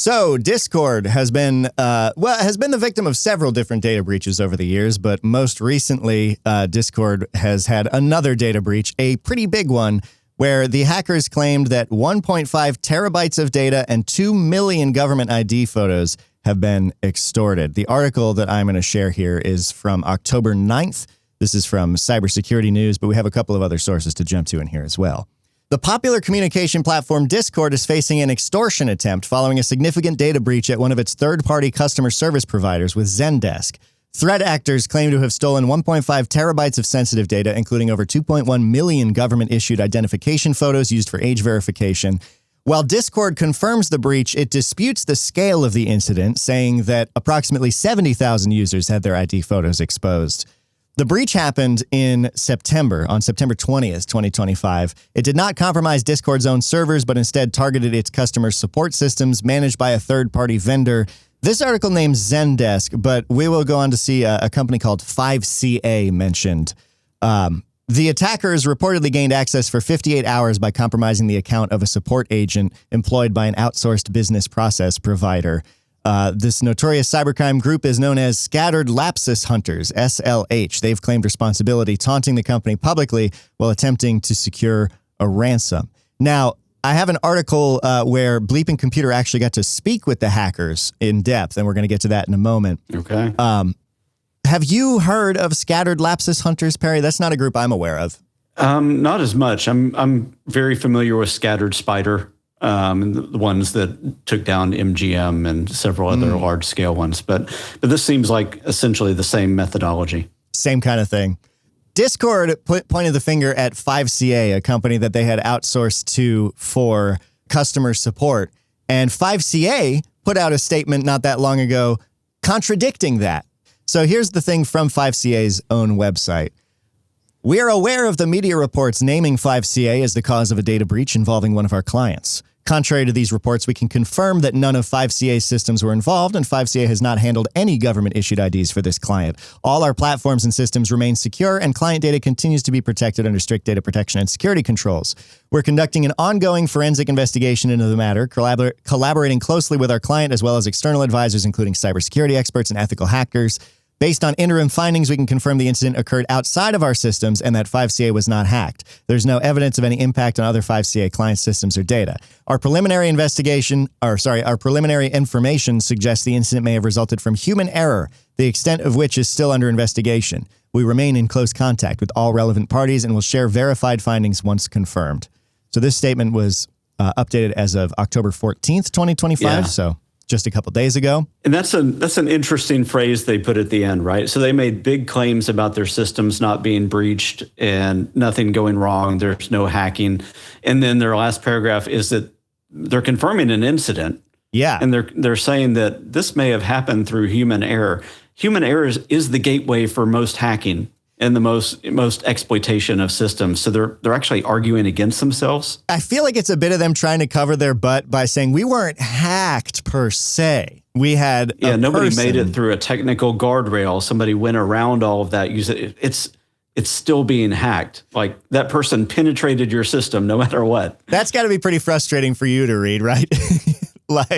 So Discord has been the victim of several different data breaches over the years, but most recently, Discord has had another data breach, a pretty big one, where the hackers claimed that 1.5 terabytes of data and 2 million government ID photos have been extorted. The article that I'm going to share here is from October 9th. This is from Cybersecurity News, but we have a couple of other sources to jump to in here as well. The popular communication platform Discord is facing an extortion attempt following a significant data breach at one of its third-party customer service providers with Zendesk. Threat actors claim to have stolen 1.5 terabytes of sensitive data, including over 2.1 million government-issued identification photos used for age verification. While Discord confirms the breach, it disputes the scale of the incident, saying that approximately 70,000 users had their ID photos exposed. The breach happened on September 20th, 2025. It did not compromise Discord's own servers, but instead targeted its customer support systems managed by a third-party vendor. This article names Zendesk, but we will go on to see a company called 5CA mentioned. The attackers reportedly gained access for 58 hours by compromising the account of a support agent employed by an outsourced business process provider. This notorious cybercrime group is known as Scattered Lapsus Hunters, SLH. They've claimed responsibility, taunting the company publicly while attempting to secure a ransom. Now, I have an article where Bleeping Computer actually got to speak with the hackers in depth, and we're going to get to that in a moment. Okay. Have you heard of Scattered Lapsus Hunters, Perry? That's not a group I'm aware of. Not as much. I'm very familiar with Scattered Spider. And the ones that took down MGM and several other large-scale ones. But this seems like essentially the same methodology. Same kind of thing. Discord pointed the finger at 5CA, a company that they had outsourced to for customer support. And 5CA put out a statement not that long ago contradicting that. So here's the thing from 5CA's own website. We are aware of the media reports naming 5CA as the cause of a data breach involving one of our clients. Contrary to these reports, we can confirm that none of 5CA's systems were involved, and 5CA has not handled any government-issued IDs for this client. All our platforms and systems remain secure, and client data continues to be protected under strict data protection and security controls. We're conducting an ongoing forensic investigation into the matter, collaborating closely with our client as well as external advisors, including cybersecurity experts and ethical hackers. Based on interim findings, we can confirm the incident occurred outside of our systems and that 5CA was not hacked. There's no evidence of any impact on other 5CA client systems or data. Our preliminary information suggests the incident may have resulted from human error, the extent of which is still under investigation. We remain in close contact with all relevant parties and will share verified findings once confirmed. So this statement was updated as of October 14th, 2025. So just a couple days ago. And that's an interesting phrase they put at the end, right? So they made big claims about their systems not being breached and nothing going wrong. There's no hacking. And then their last paragraph is that they're confirming an incident. Yeah. And they're saying that this may have happened through human error. Human error is the gateway for most hacking and the most exploitation of systems. So they're actually arguing against themselves. I feel like it's a bit of them trying to cover their butt by saying we weren't hacked per se. We had nobody made it through a technical guardrail. Somebody went around all of that. It's still being hacked. Like that person penetrated your system no matter what. That's got to be pretty frustrating for you to read, right?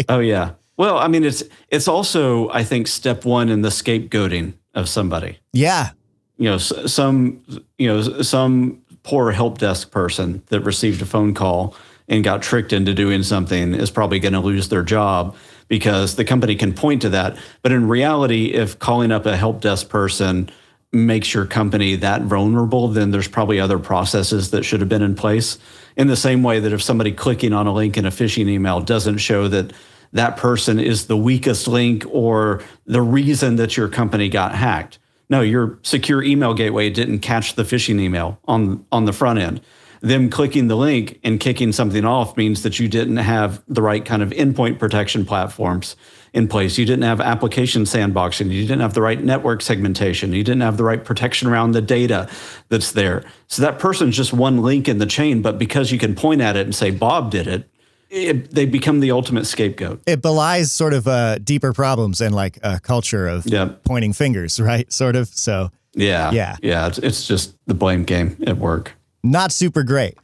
Oh yeah. Well, I mean, it's also, I think, step one in the scapegoating of somebody. Yeah. Some poor help desk person that received a phone call and got tricked into doing something is probably going to lose their job because the company can point to that. But in reality, if calling up a help desk person makes your company that vulnerable, then there's probably other processes that should have been in place. In the same way that if somebody clicking on a link in a phishing email doesn't show that that person is the weakest link or the reason that your company got hacked. No, your secure email gateway didn't catch the phishing email on the front end. Them clicking the link and kicking something off means that you didn't have the right kind of endpoint protection platforms in place. You didn't have application sandboxing. You didn't have the right network segmentation. You didn't have the right protection around the data that's there. So that person's just one link in the chain, but because you can point at it and say, Bob did it, they become the ultimate scapegoat. It belies sort of deeper problems and like a culture of pointing fingers, right? Sort of. So yeah. It's just the blame game at work. Not super great.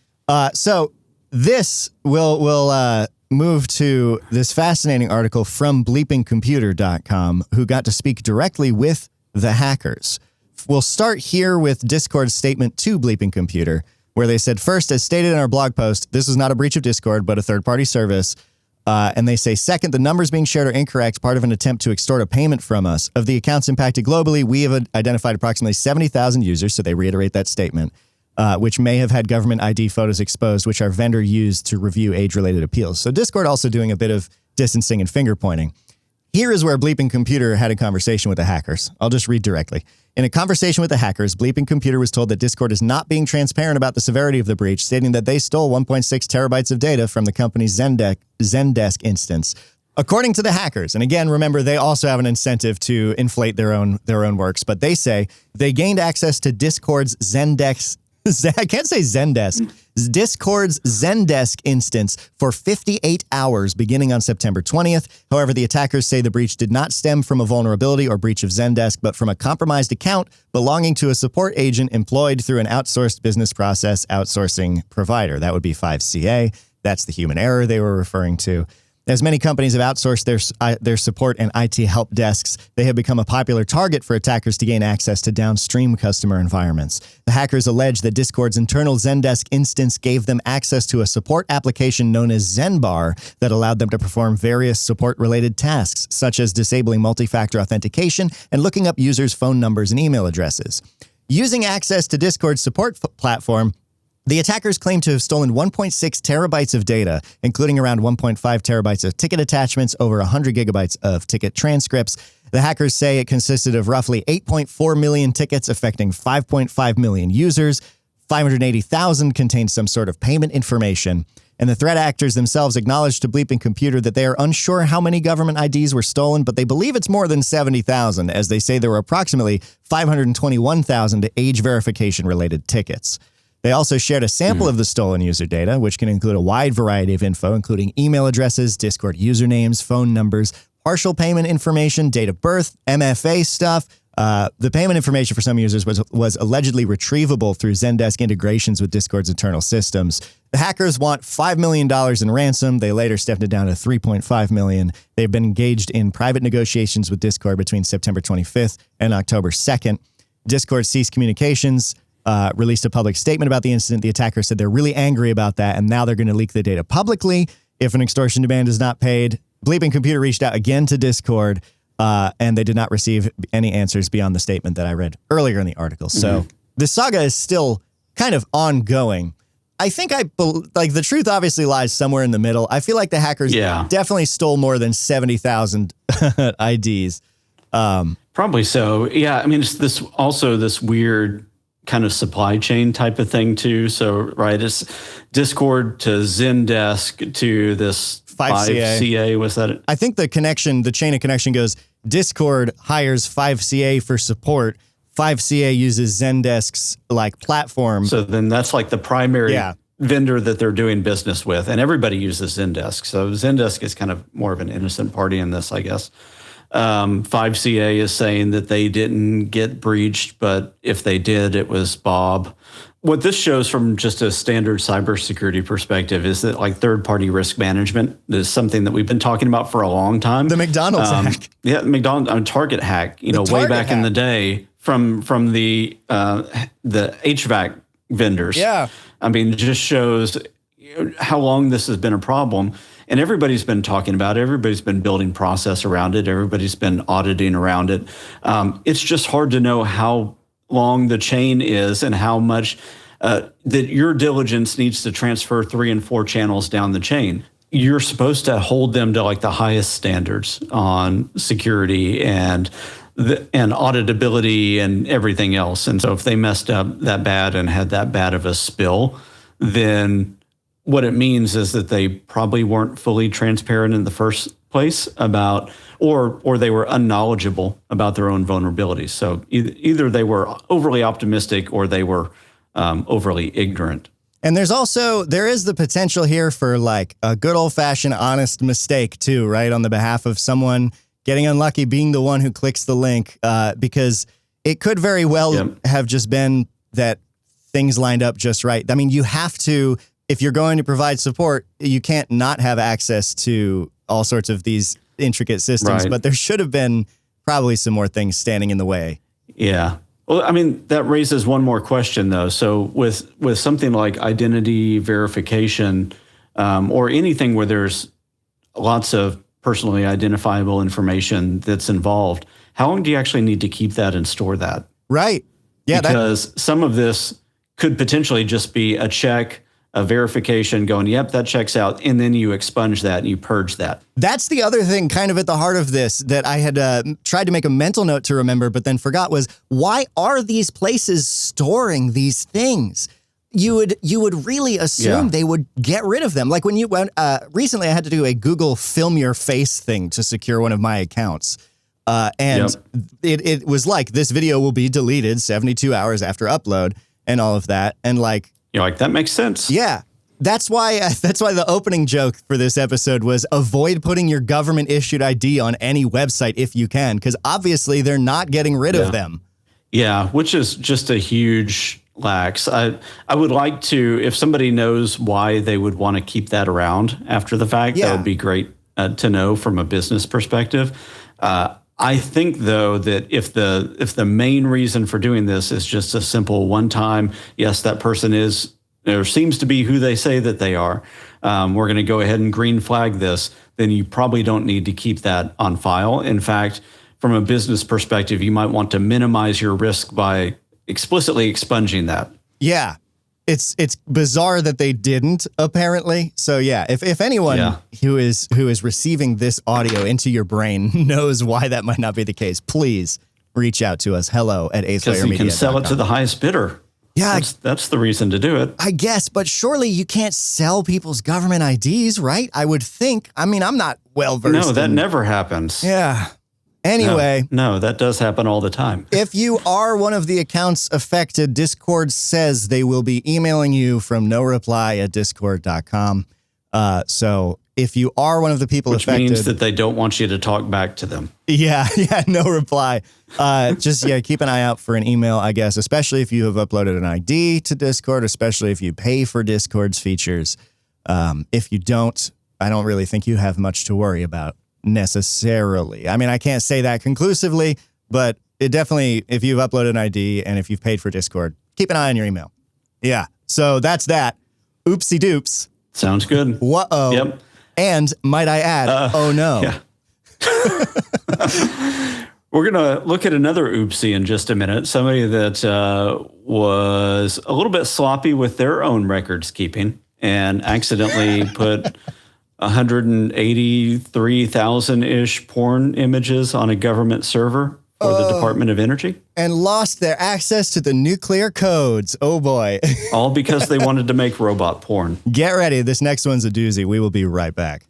So this will move to this fascinating article from bleepingcomputer.com, who got to speak directly with the hackers. We'll start here with Discord's statement to Bleeping Computer, where they said, first, as stated in our blog post, this is not a breach of Discord, but a third-party service. And they say, second, the numbers being shared are incorrect, part of an attempt to extort a payment from us. Of the accounts impacted globally, we have identified approximately 70,000 users, so they reiterate that statement, which may have had government ID photos exposed, which our vendor used to review age-related appeals. So Discord also doing a bit of distancing and finger-pointing. Here is where Bleeping Computer had a conversation with the hackers. I'll just read directly. In a conversation with the hackers, Bleeping Computer was told that Discord is not being transparent about the severity of the breach, stating that they stole 1.6 terabytes of data from the company's Zendesk instance. According to the hackers, and again, remember, they also have an incentive to inflate their own works, but they say they gained access to Discord's Zendesk. I can't say Zendesk. Discord's Zendesk instance for 58 hours beginning on September 20th. However, the attackers say the breach did not stem from a vulnerability or breach of Zendesk, but from a compromised account belonging to a support agent employed through an outsourced business process outsourcing provider. That would be 5CA. That's the human error they were referring to. As many companies have outsourced their support and IT help desks, they have become a popular target for attackers to gain access to downstream customer environments. The hackers allege that Discord's internal Zendesk instance gave them access to a support application known as ZenBar that allowed them to perform various support-related tasks, such as disabling multi-factor authentication and looking up users' phone numbers and email addresses. Using access to Discord's support platform, the attackers claim to have stolen 1.6 terabytes of data, including around 1.5 terabytes of ticket attachments, over 100 gigabytes of ticket transcripts. The hackers say it consisted of roughly 8.4 million tickets affecting 5.5 million users. 580,000 contained some sort of payment information. And the threat actors themselves acknowledged to Bleeping Computer that they are unsure how many government IDs were stolen, but they believe it's more than 70,000, as they say there were approximately 521,000 age verification-related tickets. They also shared a sample of the stolen user data, which can include a wide variety of info, including email addresses, Discord usernames, phone numbers, partial payment information, date of birth, MFA stuff. The payment information for some users was allegedly retrievable through Zendesk integrations with Discord's internal systems. The hackers want $5 million in ransom. They later stepped it down to $3.5 million. They've been engaged in private negotiations with Discord between September 25th and October 2nd. Discord ceased communications. Released a public statement about the incident. The attackers said they're really angry about that, and now they're going to leak the data publicly if an extortion demand is not paid. Bleeping Computer reached out again to Discord, and they did not receive any answers beyond the statement that I read earlier in the article. So the saga is still kind of ongoing. I think the truth obviously lies somewhere in the middle. I feel like the hackers definitely stole more than 70,000 IDs. Probably so. Yeah, I mean, it's this weird kind of supply chain type of thing too. So, right, it's Discord to Zendesk to this 5CA. Was that it? I think the chain of connection goes, Discord hires 5CA for support. 5CA uses Zendesk's platform. So then that's like the primary vendor that they're doing business with, and everybody uses Zendesk. So Zendesk is kind of more of an innocent party in this, I guess. 5CA is saying that they didn't get breached, but if they did, it was Bob. What this shows from just a standard cybersecurity perspective is that third-party risk management is something that we've been talking about for a long time. The McDonald's hack. Yeah, Target hack, way back in the day from the HVAC vendors. Yeah. I mean, it just shows how long this has been a problem. And everybody's been talking about it. Everybody's been building process around it. Everybody's been auditing around it. It's just hard to know how long the chain is and how much that your diligence needs to transfer 3 and 4 channels down the chain. You're supposed to hold them to the highest standards on security and auditability and everything else. And so if they messed up that bad and had that bad of a spill, then what it means is that they probably weren't fully transparent in the first place about, or they were unknowledgeable about their own vulnerabilities. So either they were overly optimistic or they were overly ignorant. And there is the potential here for a good old fashioned honest mistake too, right? On the behalf of someone getting unlucky, being the one who clicks the link, because it could very well have just been that things lined up just right. I mean, you have to if you're going to provide support, you can't not have access to all sorts of these intricate systems. Right. But there should have been probably some more things standing in the way. Yeah. Well, I mean, that raises one more question, though. So with something like identity verification or anything where there's lots of personally identifiable information that's involved, how long do you actually need to keep that and store that? Right. Yeah. Because some of this could potentially just be a check, a verification going, yep, that checks out. And then you expunge that and you purge that. That's the other thing kind of at the heart of this that I had tried to make a mental note to remember, but then forgot was, why are these places storing these things? You would really assume they would get rid of them. Like when you went, recently I had to do a Google film your face thing to secure one of my accounts. And it was like, this video will be deleted 72 hours after upload and all of that. And like, you're like, that makes sense. Yeah. That's why the opening joke for this episode was avoid putting your government issued ID on any website if you can, because obviously they're not getting rid of them. Yeah, which is just a huge lax. I would like to, if somebody knows why they would want to keep that around after the fact, that would be great to know from a business perspective. I think, though, that if the main reason for doing this is just a simple one-time, yes, that person is or seems to be who they say that they are, we're going to go ahead and green flag this, then you probably don't need to keep that on file. In fact, from a business perspective, you might want to minimize your risk by explicitly expunging that. Yeah. It's bizarre that they didn't, apparently. So yeah, if anyone who is receiving this audio into your brain knows why that might not be the case, please reach out to us. hello@eighthlayermedia.com. Because you can sell it to the highest bidder. Yeah, that's the reason to do it. I guess, but surely you can't sell people's government IDs, right? I would think. I mean, I'm not well versed. No, that never happens. Yeah. Anyway. No, that does happen all the time. If you are one of the accounts affected, Discord says they will be emailing you from noreply@discord.com. So if you are one of the people affected. Which means that they don't want you to talk back to them. Yeah, no reply. Just keep an eye out for an email, I guess, especially if you have uploaded an ID to Discord, especially if you pay for Discord's features. If you don't, I don't really think you have much to worry about. Necessarily. I mean, I can't say that conclusively, but it definitely, if you've uploaded an ID and if you've paid for Discord, keep an eye on your email. Yeah. So that's that. Oopsie doops. Sounds good. Whoa. Yep. And might I add, oh no. Yeah. We're going to look at another oopsie in just a minute. Somebody that was a little bit sloppy with their own records keeping and accidentally put 183,000-ish porn images on a government server for the Department of Energy. And lost their access to the nuclear codes. Oh, boy. All because they wanted to make robot porn. Get ready. This next one's a doozy. We will be right back.